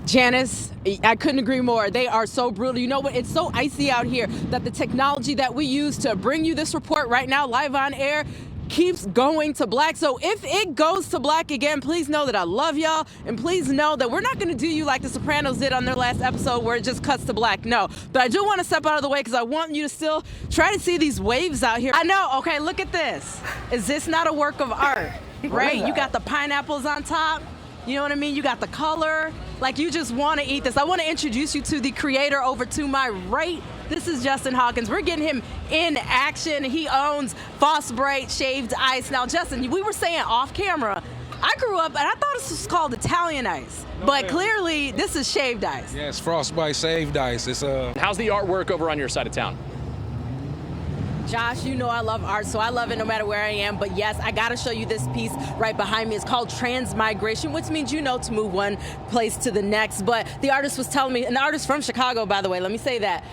Janice, I couldn't agree more. They are so brutal. You know what? It's so icy out here that the technology that we use to bring you this report right now live on air keeps going to black. So if it goes to black again, please know that I love y'all, and please know that we're not going to do you like the Sopranos did on their last episode where it just cuts to black. No, but I do want to step out of the way because I want you to still try to see these waves out here. I know. Okay, look at this. Is this not a work of art? Right? You got the pineapples on top. You know what I mean? You got the color. Like, you just want to eat this. I want to introduce you to the creator over to my right. This is Justin Hawkins. We're getting him in action. He owns Frostbite Shaved Ice. Now, Justin, we were saying off camera, I grew up and I thought this was called Italian ice. But clearly, this is shaved ice. Yes, Frostbite Shaved Ice. It's How's the artwork over on your side of town? Josh, you know I love art, so I love it no matter where I am. But yes, I got to show you this piece right behind me. It's called Transmigration, which means, you know, to move one place to the next. But the artist was telling me, an artist from Chicago, by the way, let me say that,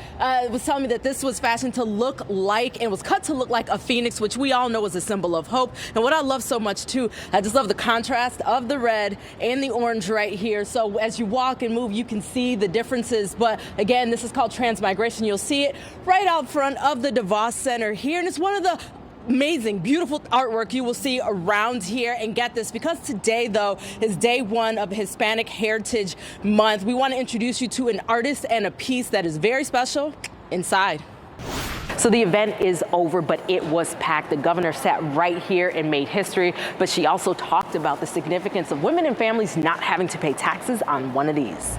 was telling me that this was fashioned to look like, and was cut to look like a phoenix, which we all know is a symbol of hope. And what I love so much, too, I just love the contrast of the red and the orange right here. So as you walk and move, you can see the differences. But again, this is called Transmigration. You'll see it right out front of the DeVos Center here, and it's one of the amazing, beautiful artwork you will see around here. And get this, because today, though, is day one of Hispanic Heritage Month, we want to introduce you to an artist and a piece that is very special inside. So the event is over, but it was packed. The governor sat right here and made history, but she also talked about the significance of women and families not having to pay taxes on one of these.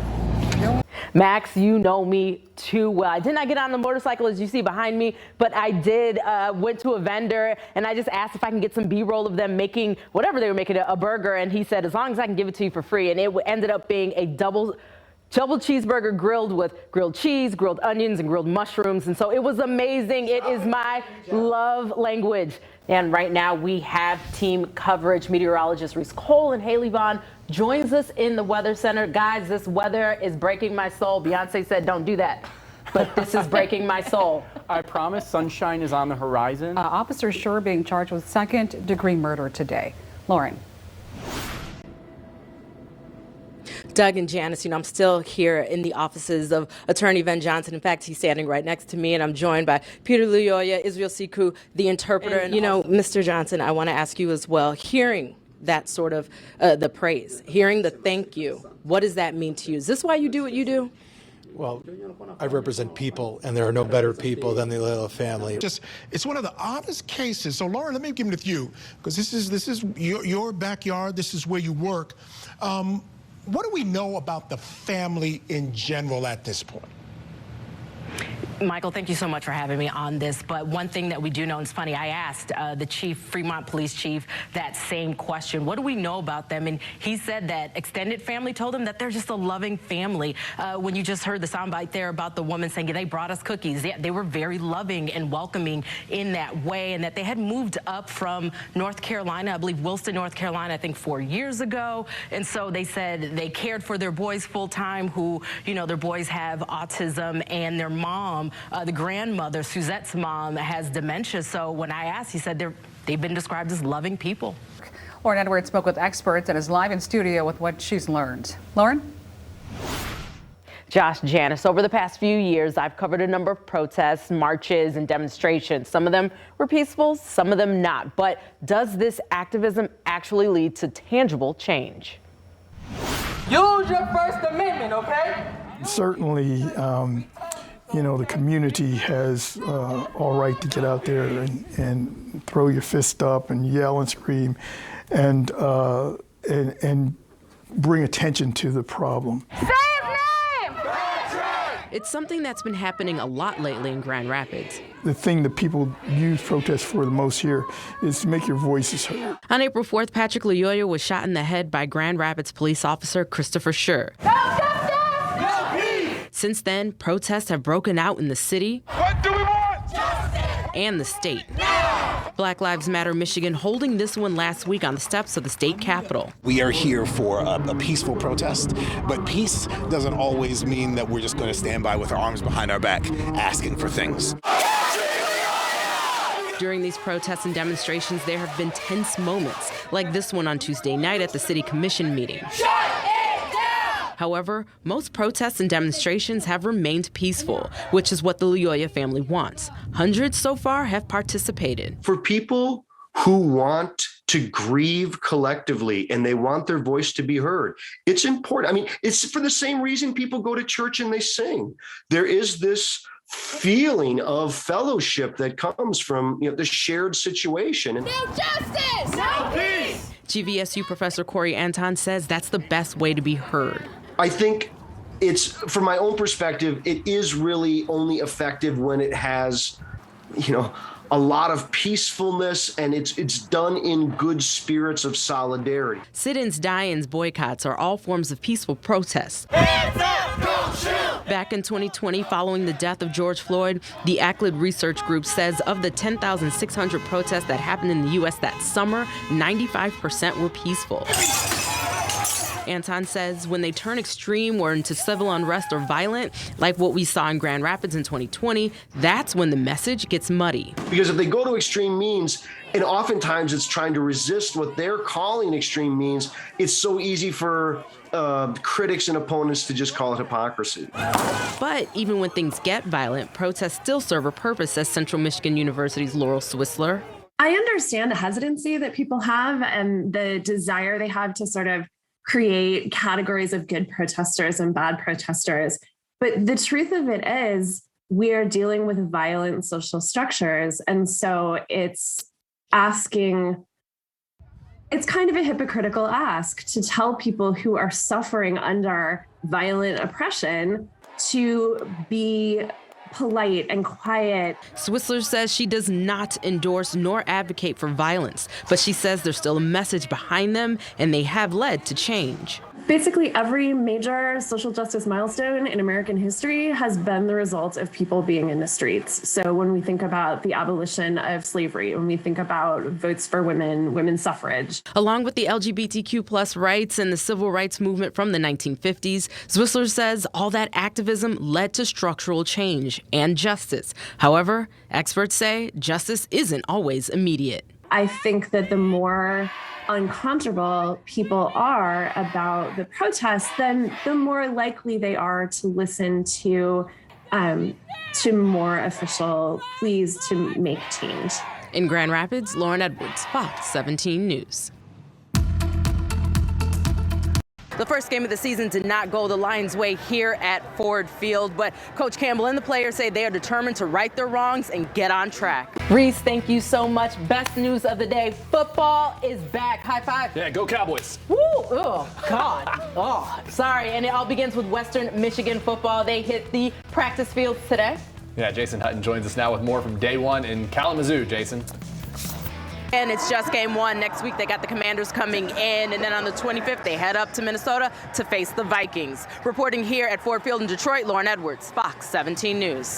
Max, you know me too well. I did not get on the motorcycle as you see behind me, but I did went to a vendor and I just asked if I can get some B-roll of them making whatever they were making, a burger, and he said as long as I can give it to you for free. And it ended up being a double cheeseburger grilled with grilled cheese, grilled onions, and grilled mushrooms. And so it was amazing. It is my love language. And right now we have team coverage. Meteorologist Reese Cole and Haley Vaughn joins us in the Weather Center. Guys, this weather is breaking my soul. Beyonce said don't do that, but this is breaking my soul. I promise sunshine is on the horizon. Officers sure being charged with second-degree murder today. Lauren. Doug and Janice, you know, I'm still here in the offices of Attorney Van Johnson. In fact, he's standing right next to me, and I'm joined by Peter Luyoya, Israel Siku, the interpreter. And you know, Mr. Johnson, I want to ask you as well, hearing that sort of the praise, hearing the thank you, what does that mean to you? Is this why you do what you do? Well, I represent people, and there are no better people than the Lila family. It's one of the oddest cases. So, Lauren, let me give it to you, because this is your backyard. This is where you work. What do we know about the family in general at this point? Michael, thank you so much for having me on this. But one thing that we do know, and it's funny, I asked the chief, Fremont police chief, that same question. What do we know about them? And he said that extended family told him that they're just a loving family. When you just heard the soundbite there about the woman saying, yeah, they brought us cookies. Yeah, they were very loving and welcoming in that way, and that they had moved up from North Carolina, I believe Wilson, North Carolina, I think 4 years ago. And so they said they cared for their boys full time, who, you know, their boys have autism, and their mom, the grandmother, Suzette's mom, has dementia. So when I asked, he said they've been described as loving people. Lauren Edwards spoke with experts and is live in studio with what she's learned. Lauren? Josh, Janice, over the past few years, I've covered a number of protests, marches, and demonstrations. Some of them were peaceful, some of them not. But does this activism actually lead to tangible change? Use your First Amendment, okay? Certainly, you know, the community has all right to get out there and throw your fist up and yell and scream and bring attention to the problem. Say his name! It's something that's been happening a lot lately in Grand Rapids. The thing that people use protests for the most here is to make your voices heard. On April 4th, Patrick Luyoya was shot in the head by Grand Rapids police officer Christopher Schur. Since then, protests have broken out in the city. What do we want? Justice! And the state. Now! Black Lives Matter Michigan holding this one last week on the steps of the state capitol. We are here for a peaceful protest, but peace doesn't always mean that we're just going to stand by with our arms behind our back asking for things. During these protests and demonstrations, there have been tense moments, like this one on Tuesday night at the city commission meeting. Shut it down! However, most protests and demonstrations have remained peaceful, which is what the Loyola family wants. Hundreds so far have participated. For people who want to grieve collectively and they want their voice to be heard, it's important. I mean, it's for the same reason people go to church and they sing. There is this feeling of fellowship that comes from the shared situation. No justice! No peace! GVSU professor Corey Anton says that's the best way to be heard. I think it's, from my own perspective, it is really only effective when it has, a lot of peacefulness, and it's done in good spirits of solidarity. Sit-ins, die-ins, boycotts are all forms of peaceful protests. Hands up, don't shoot! Back in 2020, following the death of George Floyd, the ACLED research group says of the 10,600 protests that happened in the U.S. that summer, 95% were peaceful. Anton says when they turn extreme or into civil unrest or violent, like what we saw in Grand Rapids in 2020, that's when the message gets muddy. Because if they go to extreme means, and oftentimes it's trying to resist what they're calling extreme means, it's so easy for critics and opponents to just call it hypocrisy. But even when things get violent, protests still serve a purpose, says Central Michigan University's Laurel Swissler. I understand the hesitancy that people have and the desire they have to sort of create categories of good protesters and bad protesters. But the truth of it is we are dealing with violent social structures. And so it's kind of a hypocritical ask to tell people who are suffering under violent oppression to be polite and quiet. Swissler says she does not endorse nor advocate for violence, but she says there's still a message behind them and they have led to change. Basically, every major social justice milestone in American history has been the result of people being in the streets. So when we think about the abolition of slavery, when we think about votes for women, women's suffrage. Along with the LGBTQ+ rights and the civil rights movement from the 1950s, Swissler says all that activism led to structural change and justice. However, experts say justice isn't always immediate. I think that the more uncomfortable people are about the protests, then the more likely they are to listen to more official pleas to make change. In Grand Rapids, Lauren Edwards, Fox 17 News. The first game of the season did not go the Lions' way here at Ford Field, but Coach Campbell and the players say they are determined to right their wrongs and get on track. Reese, thank you so much. Best news of the day, football is back. High five. Yeah, go Cowboys. Woo! Oh, God. Oh, sorry. And it all begins with Western Michigan football. They hit the practice fields today. Yeah, Jason Hutton joins us now with more from day one in Kalamazoo. Jason. And it's just game one. Next week, they got the Commanders coming in. And then on the 25th, they head up to Minnesota to face the Vikings. Reporting here at Ford Field in Detroit, Lauren Edwards, Fox 17 News.